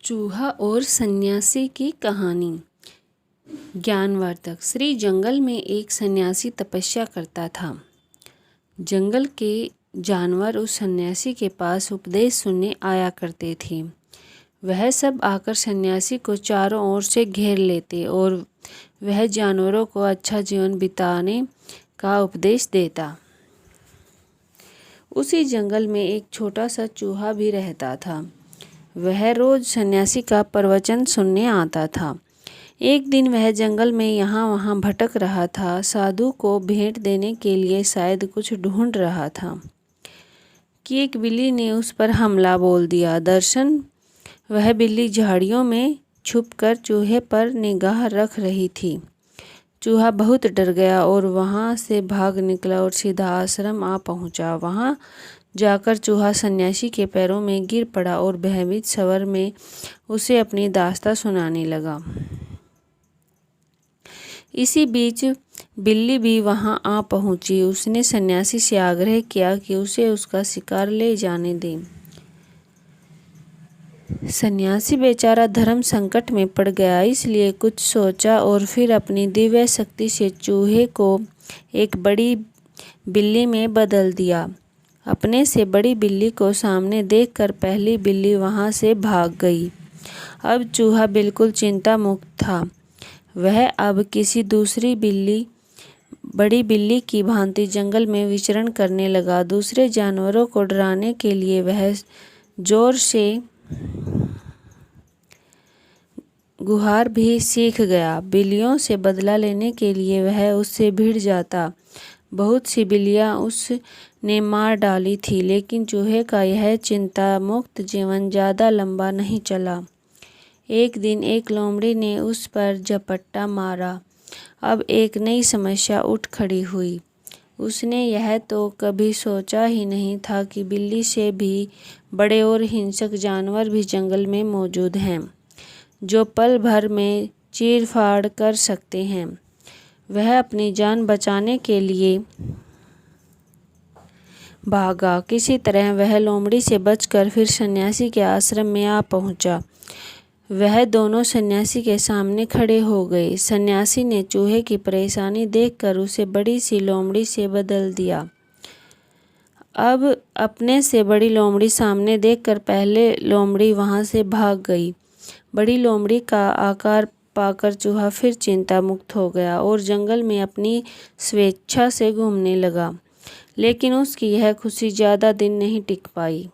चूहा और सन्यासी की कहानी। ज्ञानवर्धक। श्री जंगल में एक सन्यासी तपस्या करता था। जंगल के जानवर उस सन्यासी के पास उपदेश सुनने आया करते थे। वह सब आकर सन्यासी को चारों ओर से घेर लेते और वह जानवरों को अच्छा जीवन बिताने का उपदेश देता। उसी जंगल में एक छोटा सा चूहा भी रहता था। वह रोज सन्यासी का प्रवचन सुनने आता था। एक दिन वह जंगल में यहाँ वहाँ भटक रहा था। साधु को भेंट देने के लिए शायद कुछ ढूंढ रहा था कि एक बिल्ली ने उस पर हमला बोल दिया। दरअसल वह बिल्ली झाड़ियों में छुपकर चूहे पर निगाह रख रही थी। चूहा बहुत डर गया और वहाँ से भाग निकला और सीधा आश्रम आ पहुँचा। वहाँ जाकर चूहा सन्यासी के पैरों में गिर पड़ा और भयभीत स्वर में उसे अपनी दास्तां सुनाने लगा। इसी बीच बिल्ली भी वहां आ पहुंची। उसने सन्यासी से आग्रह किया कि उसे उसका शिकार ले जाने दे। सन्यासी बेचारा धर्म संकट में पड़ गया, इसलिए कुछ सोचा और फिर अपनी दिव्य शक्ति से चूहे को एक बड़ी बिल्ली में बदल दिया। अपने से बड़ी बिल्ली को सामने देखकर पहली बिल्ली वहां से भाग गई। अब चूहा बिल्कुल चिंता मुक्त था। वह अब किसी दूसरी बड़ी बिल्ली की भांति जंगल में विचरण करने लगा। दूसरे जानवरों को डराने के लिए वह जोर से गुहार भी सीख गया। बिल्लियों से बदला लेने के लिए वह उससे भिड़ जाता। बहुत सी बिल्लियां उसने मार डाली थी, लेकिन चूहे का यह चिंता मुक्त जीवन ज़्यादा लंबा नहीं चला। एक दिन एक लोमड़ी ने उस पर झपट्टा मारा। अब एक नई समस्या उठ खड़ी हुई। उसने यह तो कभी सोचा ही नहीं था कि बिल्ली से भी बड़े और हिंसक जानवर भी जंगल में मौजूद हैं, जो पल भर में चीर-फाड़ कर सकते हैं। वह अपनी जान बचाने के लिए भागा। किसी तरह वह लोमड़ी से बचकर फिर सन्यासी के आश्रम में आ पहुंचा। वह दोनों सन्यासी के सामने खड़े हो गए। सन्यासी ने चूहे की परेशानी देखकर उसे बड़ी सी लोमड़ी से बदल दिया। अब अपने से बड़ी लोमड़ी सामने देखकर पहले लोमड़ी वहां से भाग गई। बड़ी लोमड़ी का आकार पाकर चूहा फिर चिंता मुक्त हो गया और जंगल में अपनी स्वेच्छा से घूमने लगा। लेकिन उसकी यह खुशी ज़्यादा दिन नहीं टिक पाई।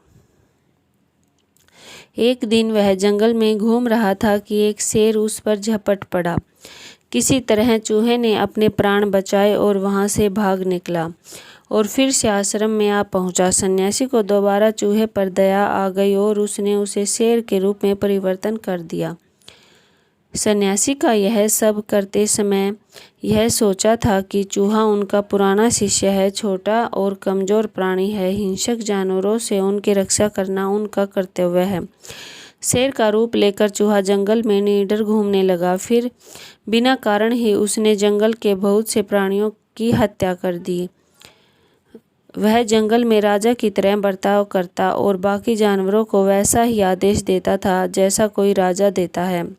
एक दिन वह जंगल में घूम रहा था कि एक शेर उस पर झपट पड़ा। किसी तरह चूहे ने अपने प्राण बचाए और वहां से भाग निकला और फिर से आश्रम में आ पहुंचा। सन्यासी को दोबारा चूहे पर दया आ गई और उसने उसे शेर के रूप में परिवर्तन कर दिया। सन्यासी का यह सब करते समय यह सोचा था कि चूहा उनका पुराना शिष्य है, छोटा और कमज़ोर प्राणी है। हिंसक जानवरों से उनकी रक्षा करना उनका कर्तव्य है। शेर का रूप लेकर चूहा जंगल में निडर घूमने लगा। फिर बिना कारण ही उसने जंगल के बहुत से प्राणियों की हत्या कर दी। वह जंगल में राजा की तरह बर्ताव करता और बाकी जानवरों को वैसा ही आदेश देता था जैसा कोई राजा देता है।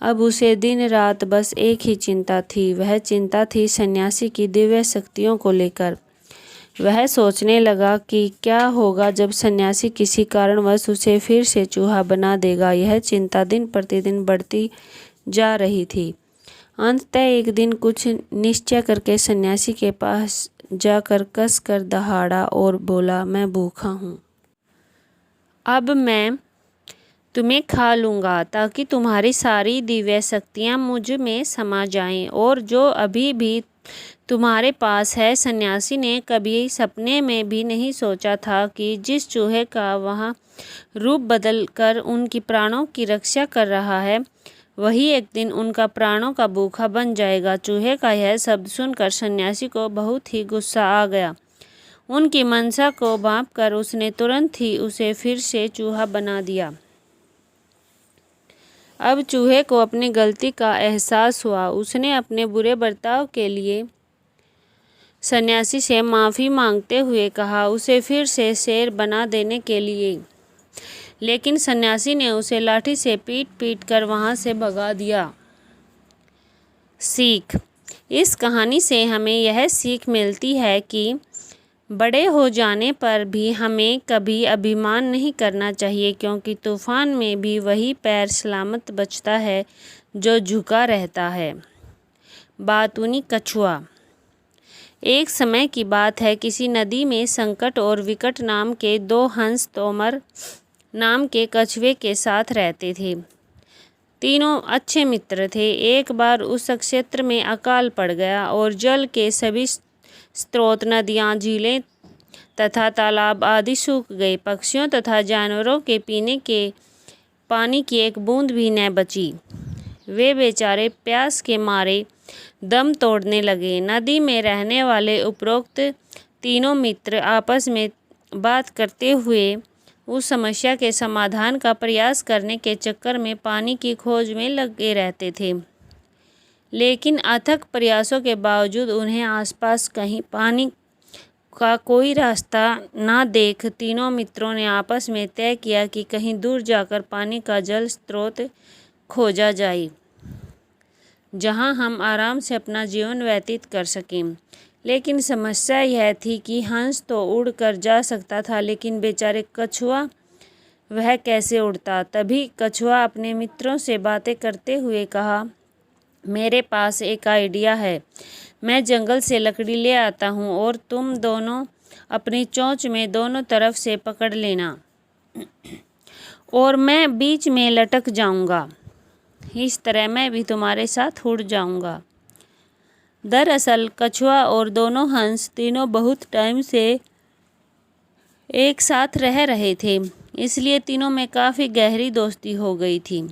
अब उसे दिन रात बस एक ही चिंता थी। वह चिंता थी सन्यासी की दिव्य शक्तियों को लेकर। वह सोचने लगा कि क्या होगा जब सन्यासी किसी कारणवश उसे फिर से चूहा बना देगा। यह चिंता दिन प्रतिदिन बढ़ती जा रही थी। अंततः एक दिन कुछ निश्चय करके सन्यासी के पास जाकर कस कर दहाड़ा और बोला, मैं भूखा हूँ। अब मैं तुम्हें खा लूँगा ताकि तुम्हारी सारी दिव्य शक्तियाँ मुझ में समा जाएं और जो अभी भी तुम्हारे पास है। सन्यासी ने कभी सपने में भी नहीं सोचा था कि जिस चूहे का वह रूप बदल कर उनकी प्राणों की रक्षा कर रहा है, वही एक दिन उनका प्राणों का भूखा बन जाएगा। चूहे का यह शब्द सुनकर सन्यासी को बहुत ही गुस्सा आ गया। उनकी मंशा को भांपकर उसने तुरंत ही उसे फिर से चूहा बना दिया। अब चूहे को अपनी गलती का एहसास हुआ। उसने अपने बुरे बर्ताव के लिए सन्यासी से माफ़ी मांगते हुए कहा, उसे फिर से शेर बना देने के लिए। लेकिन सन्यासी ने उसे लाठी से पीट पीट कर वहाँ से भगा दिया। सीख। इस कहानी से हमें यह सीख मिलती है कि बड़े हो जाने पर भी हमें कभी अभिमान नहीं करना चाहिए, क्योंकि तूफान में भी वही पैर सलामत बचता है जो झुका रहता है। बातूनी कछुआ। एक समय की बात है, किसी नदी में संकट और विकट नाम के दो हंस तोमर नाम के कछुए के साथ रहते थे। तीनों अच्छे मित्र थे। एक बार उस क्षेत्र में अकाल पड़ गया और जल के सभी स्रोत, नदियाँ, झीलें तथा तालाब आदि सूख गए। पक्षियों तथा जानवरों के पीने के पानी की एक बूंद भी न बची। वे बेचारे प्यास के मारे दम तोड़ने लगे। नदी में रहने वाले उपरोक्त तीनों मित्र आपस में बात करते हुए उस समस्या के समाधान का प्रयास करने के चक्कर में पानी की खोज में लगे रहते थे। लेकिन अथक प्रयासों के बावजूद उन्हें आसपास कहीं पानी का कोई रास्ता ना देख तीनों मित्रों ने आपस में तय किया कि कहीं दूर जाकर पानी का जल स्रोत खोजा जाए, जहां हम आराम से अपना जीवन व्यतीत कर सकें। लेकिन समस्या यह थी कि हंस तो उड़ कर जा सकता था, लेकिन बेचारे कछुआ वह कैसे उड़ता। तभी कछुआ अपने मित्रों से बातें करते हुए कहा, मेरे पास एक आइडिया है। मैं जंगल से लकड़ी ले आता हूँ और तुम दोनों अपनी चोंच में दोनों तरफ से पकड़ लेना और मैं बीच में लटक जाऊँगा। इस तरह मैं भी तुम्हारे साथ उड़ जाऊँगा। दरअसल कछुआ और दोनों हंस तीनों बहुत टाइम से एक साथ रह रहे थे, इसलिए तीनों में काफ़ी गहरी दोस्ती हो गई थी।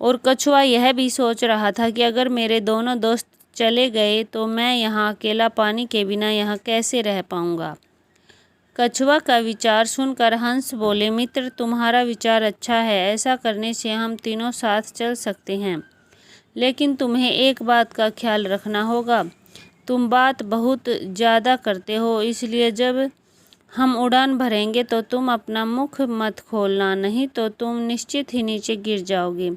और कछुआ यह भी सोच रहा था कि अगर मेरे दोनों दोस्त चले गए तो मैं यहाँ अकेला पानी के बिना यहाँ कैसे रह पाऊँगा। कछुआ का विचार सुनकर हंस बोले, मित्र तुम्हारा विचार अच्छा है, ऐसा करने से हम तीनों साथ चल सकते हैं। लेकिन तुम्हें एक बात का ख्याल रखना होगा, तुम बात बहुत ज़्यादा करते हो, इसलिए जब हम उड़ान भरेंगे तो तुम अपना मुख मत खोलना, नहीं तो तुम निश्चित ही नीचे गिर जाओगे,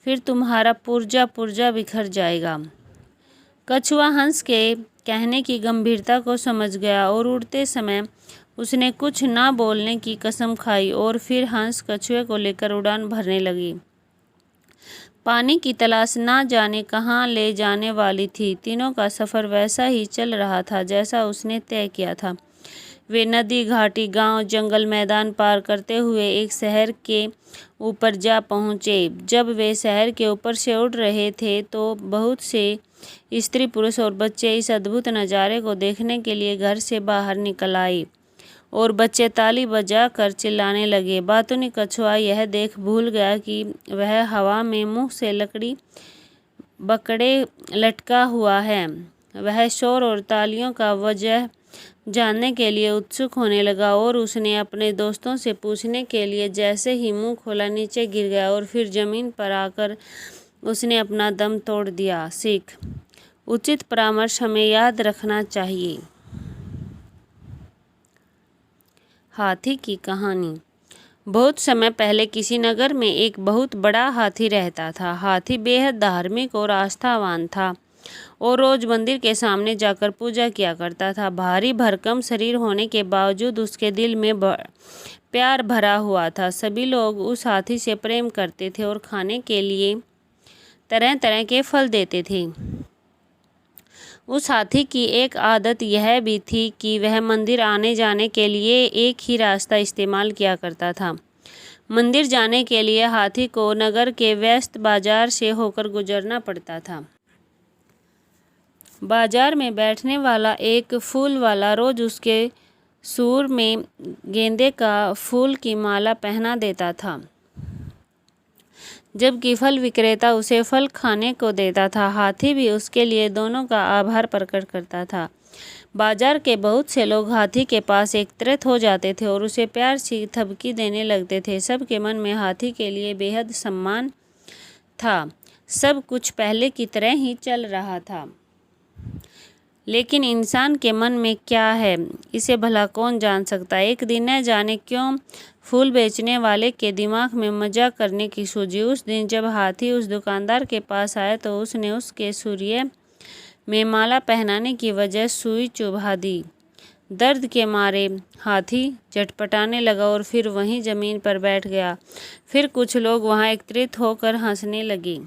फिर तुम्हारा पुर्जा बिखर जाएगा। कछुआ हंस के कहने की गंभीरता को समझ गया और उड़ते समय उसने कुछ ना बोलने की कसम खाई और फिर हंस कछुए को लेकर उड़ान भरने लगी। पानी की तलाश ना जाने कहाँ ले जाने वाली थी। तीनों का सफ़र वैसा ही चल रहा था जैसा उसने तय किया था। वे नदी, घाटी, गांव, जंगल, मैदान पार करते हुए एक शहर के ऊपर जा पहुँचे। जब वे शहर के ऊपर से उड़ रहे थे तो बहुत से स्त्री, पुरुष और बच्चे इस अद्भुत नज़ारे को देखने के लिए घर से बाहर निकल आए और बच्चे ताली बजा कर चिल्लाने लगे। बातूनी कछुआ यह देख भूल गया कि वह हवा में मुंह से लकड़ी पकड़े लटका हुआ है। वह शोर और तालियों का वजह जानने के लिए उत्सुक होने लगा और उसने अपने दोस्तों से पूछने के लिए जैसे ही मुंह खोला नीचे गिर गया और फिर ज़मीन पर आकर उसने अपना दम तोड़ दिया। सीख। उचित परामर्श हमें याद रखना चाहिए। हाथी की कहानी। बहुत समय पहले किसी नगर में एक बहुत बड़ा हाथी रहता था। हाथी बेहद धार्मिक और आस्थावान था और रोज मंदिर के सामने जाकर पूजा किया करता था। भारी भरकम शरीर होने के बावजूद उसके दिल में प्यार भरा हुआ था। सभी लोग उस हाथी से प्रेम करते थे और खाने के लिए तरह तरह के फल देते थे। उस हाथी की एक आदत यह भी थी कि वह मंदिर आने जाने के लिए एक ही रास्ता इस्तेमाल किया करता था। मंदिर जाने के लिए हाथी को नगर के व्यस्त बाजार से होकर गुजरना पड़ता था। बाजार में बैठने वाला एक फूल वाला रोज उसके सूर में गेंदे का फूल की माला पहना देता था, जबकि फल विक्रेता उसे फल खाने को देता था। हाथी भी उसके लिए दोनों का आभार प्रकट करता था। बाजार के बहुत से लोग हाथी के पास एकत्रित हो जाते थे और उसे प्यार से थपकी देने लगते थे। सबके मन में हाथी के लिए बेहद सम्मान था। सब कुछ पहले की तरह ही चल रहा था। लेकिन इंसान के मन में क्या है, इसे भला कौन जान सकता। एक दिन न जाने क्यों फूल बेचने वाले के दिमाग में मजाक करने की सूझी। उस दिन जब हाथी उस दुकानदार के पास आया तो उसने उसके सूर्य में माला पहनाने की वजह सुई चुभा दी। दर्द के मारे हाथी झटपटाने लगा और फिर वहीं जमीन पर बैठ गया। फिर कुछ लोग वहां एकत्रित होकर हंसने लगे।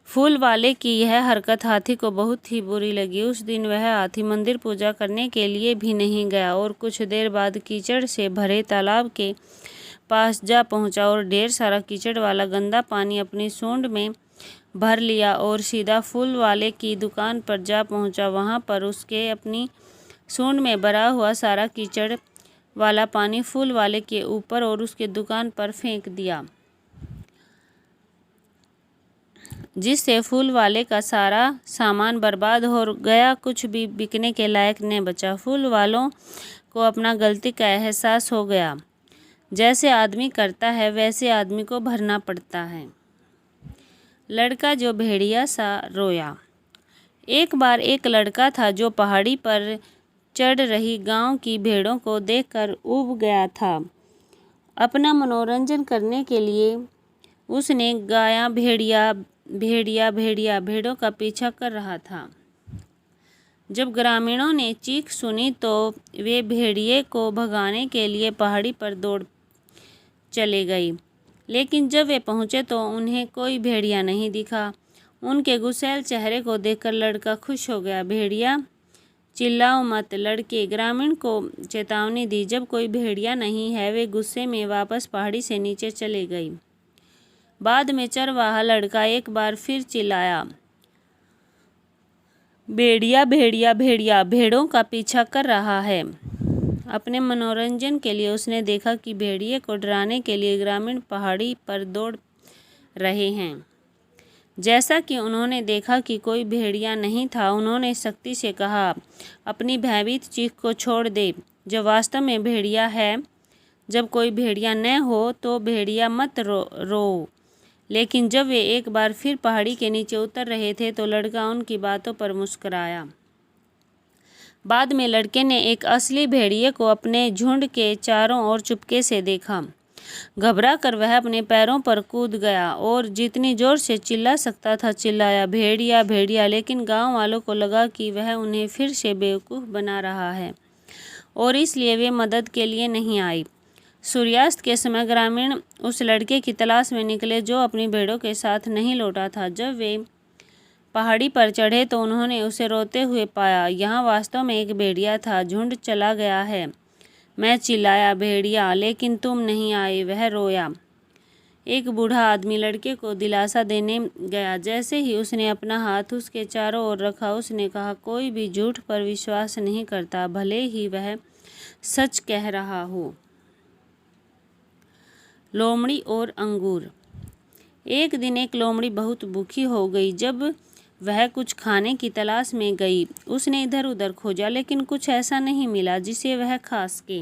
फूल वाले की यह हरकत हाथी को बहुत ही बुरी लगी। उस दिन वह हाथी मंदिर पूजा करने के लिए भी नहीं गया और कुछ देर बाद कीचड़ से भरे तालाब के पास जा पहुंचा और ढेर सारा कीचड़ वाला गंदा पानी अपनी सूंड में भर लिया और सीधा फूल वाले की दुकान पर जा पहुंचा। वहां पर उसके अपनी सूंड में भरा हुआ सारा कीचड़ वाला पानी फूल वाले के ऊपर और उसके दुकान पर फेंक दिया, जिससे फूल वाले का सारा सामान बर्बाद हो गया। कुछ भी बिकने के लायक न बचा। फूल वालों को अपना गलती का एहसास हो गया। जैसे आदमी करता है वैसे आदमी को भरना पड़ता है। लड़का जो भेड़िया सा रोया। एक बार एक लड़का था जो पहाड़ी पर चढ़ रही गांव की भेड़ों को देखकर ऊब गया था। अपना मनोरंजन करने के लिए उसने गाया भेड़िया भेड़िया भेड़िया भेड़ों का पीछा कर रहा था। जब ग्रामीणों ने चीख सुनी तो वे भेड़िए को भगाने के लिए पहाड़ी पर दौड़ चले गई। लेकिन जब वे पहुंचे तो उन्हें कोई भेड़िया नहीं दिखा। उनके गुस्सैल चेहरे को देखकर लड़का खुश हो गया। भेड़िया चिल्लाओ मत, लड़के ग्रामीण को चेतावनी दी। जब कोई भेड़िया नहीं है वे गुस्से में वापस पहाड़ी से नीचे चले गई। बाद में चरवाहा लड़का एक बार फिर चिल्लाया, भेड़िया भेड़िया भेड़िया भेड़ों का पीछा कर रहा है। अपने मनोरंजन के लिए उसने देखा कि भेड़िए को डराने के लिए ग्रामीण पहाड़ी पर दौड़ रहे हैं। जैसा कि उन्होंने देखा कि कोई भेड़िया नहीं था, उन्होंने सख्ती से कहा, अपनी भयभीत चीख को छोड़ दे। जब वास्तव में भेड़िया है, जब कोई भेड़िया न हो तो भेड़िया मत रो। लेकिन जब वे एक बार फिर पहाड़ी के नीचे उतर रहे थे तो लड़का उनकी बातों पर मुस्कुराया। बाद में लड़के ने एक असली भेड़िए को अपने झुंड के चारों ओर चुपके से देखा। घबरा कर वह अपने पैरों पर कूद गया और जितनी जोर से चिल्ला सकता था चिल्लाया, भेड़िया भेड़िया। लेकिन गांव वालों को लगा कि वह उन्हें फिर से बेवकूफ़ बना रहा है और इसलिए वे मदद के लिए नहीं आई। सूर्यास्त के समय ग्रामीण उस लड़के की तलाश में निकले जो अपनी भेड़ों के साथ नहीं लौटा था। जब वे पहाड़ी पर चढ़े तो उन्होंने उसे रोते हुए पाया। यहाँ वास्तव में एक भेड़िया था। झुंड चला गया है। मैं चिल्लाया, भेड़िया, लेकिन तुम नहीं आए। वह रोया। एक बूढ़ा आदमी लड़के को दिलासा देने गया। जैसे ही उसने अपना हाथ उसके चारों ओर रखा उसने कहा, कोई भी झूठ पर विश्वास नहीं करता, भले ही वह सच कह रहा हो। लोमड़ी और अंगूर। एक दिन एक लोमड़ी बहुत भूखी हो गई। जब वह कुछ खाने की तलाश में गई, उसने इधर उधर खोजा लेकिन कुछ ऐसा नहीं मिला जिसे वह खा सके।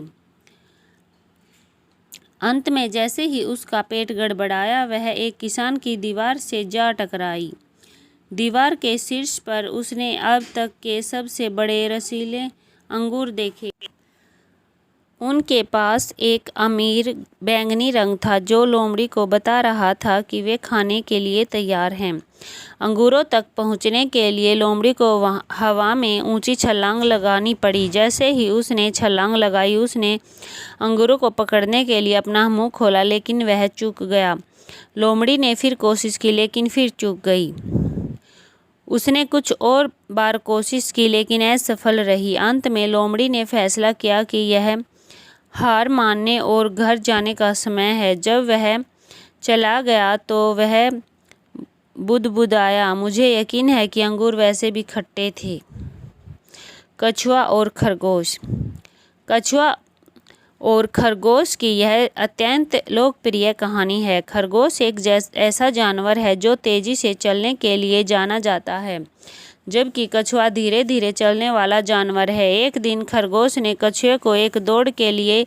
अंत में जैसे ही उसका पेट गड़बड़ाया वह एक किसान की दीवार से जा टकराई। दीवार के शीर्ष पर उसने अब तक के सबसे बड़े रसीले अंगूर देखे। उनके पास एक अमीर बैंगनी रंग था जो लोमड़ी को बता रहा था कि वे खाने के लिए तैयार हैं। अंगूरों तक पहुंचने के लिए लोमड़ी को हवा में ऊंची छलांग लगानी पड़ी। जैसे ही उसने छलांग लगाई उसने अंगूरों को पकड़ने के लिए अपना मुंह खोला लेकिन वह चूक गया। लोमड़ी ने फिर कोशिश की लेकिन फिर चूक गई। उसने कुछ और बार कोशिश की लेकिन असफल रही। अंत में लोमड़ी ने फैसला किया कि यह हार मानने और घर जाने का समय है। जब वह चला गया तो वह बुदबुदाया, मुझे यकीन है कि अंगूर वैसे भी खट्टे थे। कछुआ और खरगोश। कछुआ और खरगोश की यह अत्यंत लोकप्रिय कहानी है। खरगोश एक ऐसा जानवर है जो तेजी से चलने के लिए जाना जाता है, जबकि कछुआ धीरे धीरे चलने वाला जानवर है। एक दिन खरगोश ने कछुए को एक दौड़ के लिए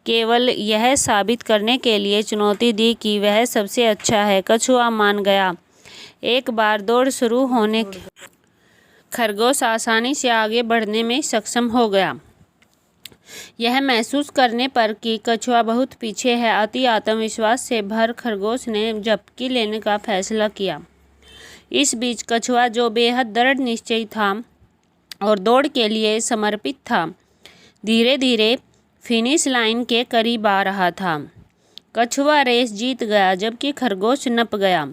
केवल यह साबित करने के लिए चुनौती दी कि वह सबसे अच्छा है। कछुआ मान गया। एक बार दौड़ शुरू होने खरगोश आसानी से आगे बढ़ने में सक्षम हो गया। यह महसूस करने पर कि कछुआ बहुत पीछे है, अति आत्मविश्वास से भर खरगोश ने झपकी लेने का फैसला किया। इस बीच कछुआ, जो बेहद दृढ़ निश्चयी था और दौड़ के लिए समर्पित था, धीरे धीरे फिनिश लाइन के करीब आ रहा था। कछुआ रेस जीत गया, जबकि खरगोश नप गया।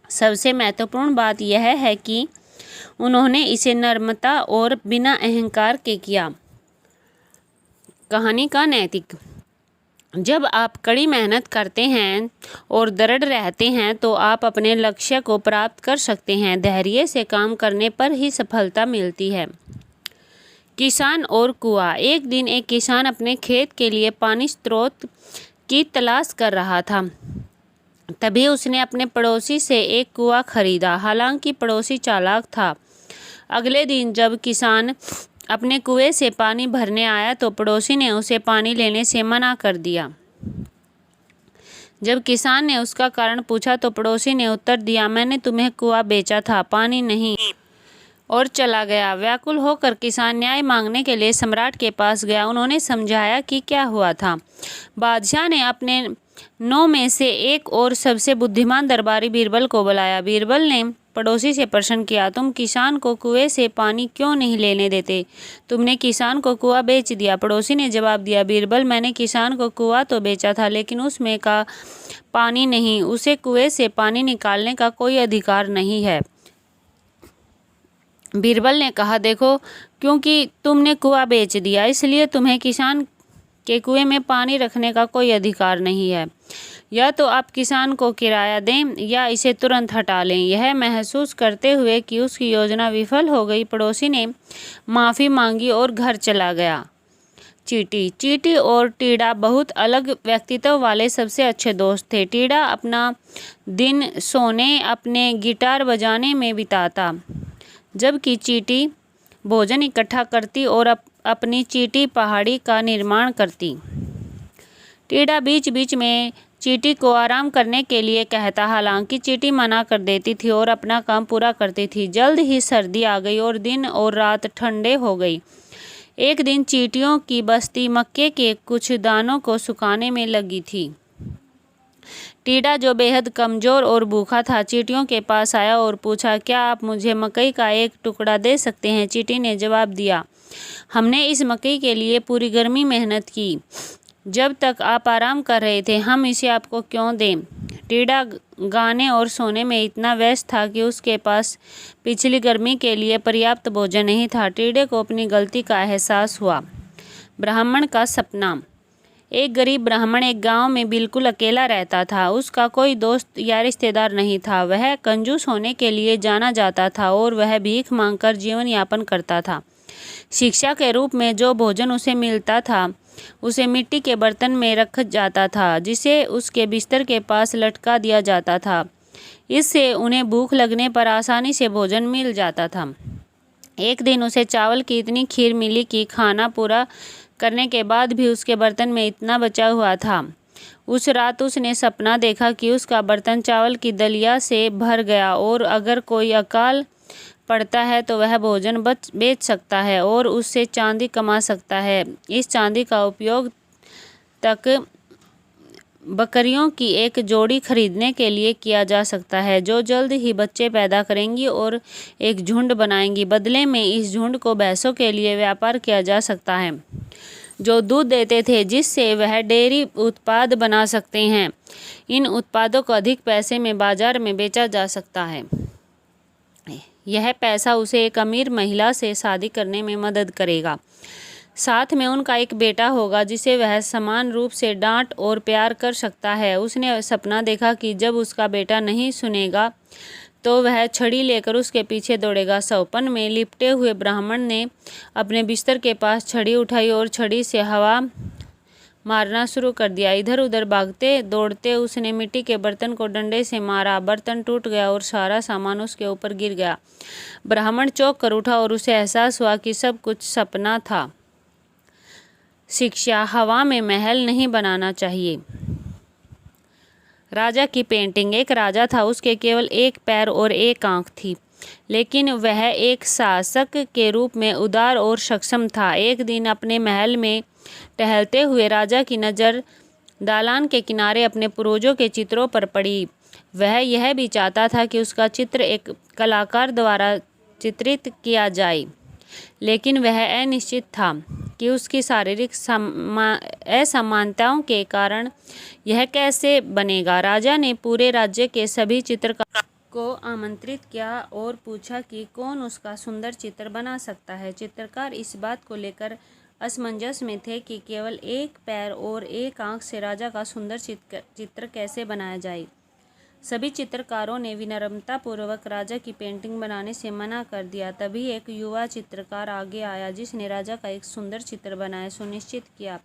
सबसे महत्वपूर्ण बात यह है कि उन्होंने इसे नम्रता और बिना अहंकार के किया। कहानी का नैतिक: जब आप कड़ी मेहनत करते हैं और दृढ़ रहते हैं तो आप अपने लक्ष्य को प्राप्त कर सकते हैं। धैर्य से काम करने पर ही सफलता मिलती है। किसान और कुआं। एक दिन एक किसान अपने खेत के लिए पानी स्रोत की तलाश कर रहा था। तभी उसने अपने पड़ोसी से एक कुआं खरीदा। हालांकि पड़ोसी चालाक था। अगले दिन जब किसान अपने कुएं से पानी भरने आया तो पड़ोसी ने उसे पानी लेने से मना कर दिया। जब किसान ने उसका कारण पूछा तो पड़ोसी ने उत्तर दिया, मैंने तुम्हें कुआं बेचा था, पानी नहीं, और चला गया। व्याकुल होकर किसान न्याय मांगने के लिए सम्राट के पास गया। उन्होंने समझाया कि क्या हुआ था। बादशाह ने अपने 9 में से एक और सबसे बुद्धिमान दरबारी बीरबल को बुलाया। बीरबल ने पड़ोसी से प्रश्न किया, तुम किसान को कुएं से पानी क्यों नहीं लेने देते? तुमने किसान को कुआं बेच दिया। पड़ोसी ने जवाब दिया, बीरबल, मैंने किसान को कुआं तो बेचा था, लेकिन उसमें का पानी नहीं। उसे कुएं से पानी निकालने का कोई अधिकार नहीं है। बीरबल ने कहा, देखो, क्योंकि तुमने कुआं बेच दिया, इसलिए तुम्हें किसान के कुएं में पानी रखने का कोई अधिकार नहीं है। या तो आप किसान को किराया दें या इसे तुरंत हटा लें। यह महसूस करते हुए कि उसकी योजना विफल हो गई, पड़ोसी ने माफ़ी मांगी और घर चला गया। चींटी। चींटी और टीड़ा बहुत अलग व्यक्तित्व वाले सबसे अच्छे दोस्त थे। टीड़ा अपना दिन सोने, अपने गिटार बजाने में बिताता, जबकि चींटी भोजन इकट्ठा करती और अपनी चींटी पहाड़ी का निर्माण करती। टीड़ा बीच बीच में चींटी को आराम करने के लिए कहता, हालांकि चींटी मना कर देती थी और अपना काम पूरा करती थी। जल्द ही सर्दी आ गई और दिन और रात ठंडे हो गई। एक दिन चींटियों की बस्ती मक्के के कुछ दानों को सुखाने में लगी थी। टीड़ा, जो बेहद कमजोर और भूखा था, चींटियों के पास आया और पूछा, क्या आप मुझे मकई का एक टुकड़ा दे सकते हैं? चींटी ने जवाब दिया, हमने इस मकई के लिए पूरी गर्मी मेहनत की। जब तक आप आराम कर रहे थे, हम इसे आपको क्यों दें? टीड़ा गाने और सोने में इतना व्यस्त था कि उसके पास पिछली गर्मी के लिए पर्याप्त भोजन नहीं था। टीड़े को अपनी गलती का एहसास हुआ। ब्राह्मण का सपना। एक गरीब ब्राह्मण एक गांव में बिल्कुल अकेला रहता था। उसका कोई दोस्त या रिश्तेदार नहीं था। वह कंजूस होने के लिए जाना जाता था और वह भीख मांगकर जीवन यापन करता था। शिक्षा के रूप में जो भोजन उसे मिलता था उसे मिट्टी के बर्तन में रखा जाता था, जिसे उसके बिस्तर के पास लटका दिया जाता था। इससे उन्हें भूख लगने पर आसानी से भोजन मिल जाता था। एक दिन उसे चावल की इतनी खीर मिली कि खाना पूरा करने के बाद भी उसके बर्तन में इतना बचा हुआ था। उस रात उसने सपना देखा कि उसका बर्तन चावल की दलिया से भर गया और अगर कोई अकाल पड़ता है तो वह भोजन बेच सकता है और उससे चांदी कमा सकता है। इस चांदी का उपयोग तक बकरियों की एक जोड़ी खरीदने के लिए किया जा सकता है, जो जल्द ही बच्चे पैदा करेंगी और एक झुंड बनाएंगी। बदले में इस झुंड को भैंसों के लिए व्यापार किया जा सकता है, जो दूध देते थे, जिससे वह डेयरी उत्पाद बना सकते हैं। इन उत्पादों को अधिक पैसे में बाजार में बेचा जा सकता है। यह पैसा उसे एक अमीर महिला से शादी करने में मदद करेगा। साथ में उनका एक बेटा होगा जिसे वह समान रूप से डांट और प्यार कर सकता है। उसने सपना देखा कि जब उसका बेटा नहीं सुनेगा तो वह छड़ी लेकर उसके पीछे दौड़ेगा। स्वप्न में लिपटे हुए ब्राह्मण ने अपने बिस्तर के पास छड़ी उठाई और छड़ी से हवा मारना शुरू कर दिया। इधर उधर भागते दौड़ते उसने मिट्टी के बर्तन को डंडे से मारा। बर्तन टूट गया और सारा सामान उसके ऊपर गिर गया। ब्राह्मण चौंक कर उठा और उसे एहसास हुआ कि सब कुछ सपना था। शिक्षा: हवा में महल नहीं बनाना चाहिए। राजा की पेंटिंग। एक राजा था, उसके केवल एक पैर और एक आंख थी। लेकिन वह एक शासक के रूप में उदार और सक्षम था। एक दिन अपने महल में टहलते हुए राजा की नज़र दालान के किनारे अपने पूर्वजों के चित्रों पर पड़ी। वह यह भी चाहता था कि उसका चित्र एक कलाकार द्वारा चित्रित किया जाए, लेकिन वह अनिश्चित था कि उसकी शारीरिक असमानताओं के कारण यह कैसे बनेगा। राजा ने पूरे राज्य के सभी चित्रकारों को आमंत्रित किया और पूछा कि कौन उसका सुंदर चित्र बना सकता है। चित्रकार इस बात को लेकर असमंजस में थे कि केवल एक पैर और एक आंख से राजा का सुंदर चित्र कैसे बनाया जाए। सभी चित्रकारों ने विनम्रतापूर्वक राजा की पेंटिंग बनाने से मना कर दिया। तभी एक युवा चित्रकार आगे आया जिसने राजा का एक सुंदर चित्र बनाया सुनिश्चित किया।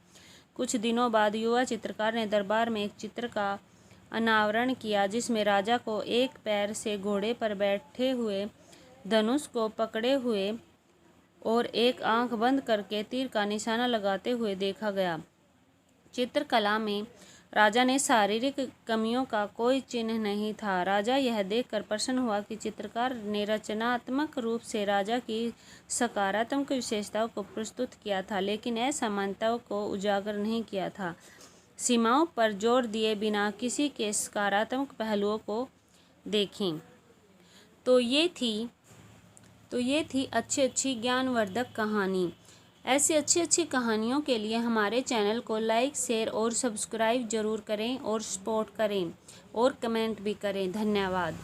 कुछ दिनों बाद युवा चित्रकार ने दरबार में एक चित्र का अनावरण किया जिसमें राजा को एक पैर से घोड़े पर बैठे हुए, धनुष को पकड़े हुए और एक आंख बंद करके तीर का निशाना लगाते हुए देखा गया। चित्रकला में राजा ने शारीरिक कमियों का कोई चिन्ह नहीं था। राजा यह देखकर प्रसन्न हुआ कि चित्रकार ने रचनात्मक रूप से राजा की सकारात्मक विशेषताओं को प्रस्तुत किया था, लेकिन असमानताओं को उजागर नहीं किया था। सीमाओं पर जोर दिए बिना किसी के सकारात्मक पहलुओं को देखें। तो ये थी अच्छी ज्ञानवर्धक कहानी। ऐसी अच्छी कहानियों के लिए हमारे चैनल को लाइक, शेयर और सब्सक्राइब ज़रूर करें और सपोर्ट करें और कमेंट भी करें। धन्यवाद।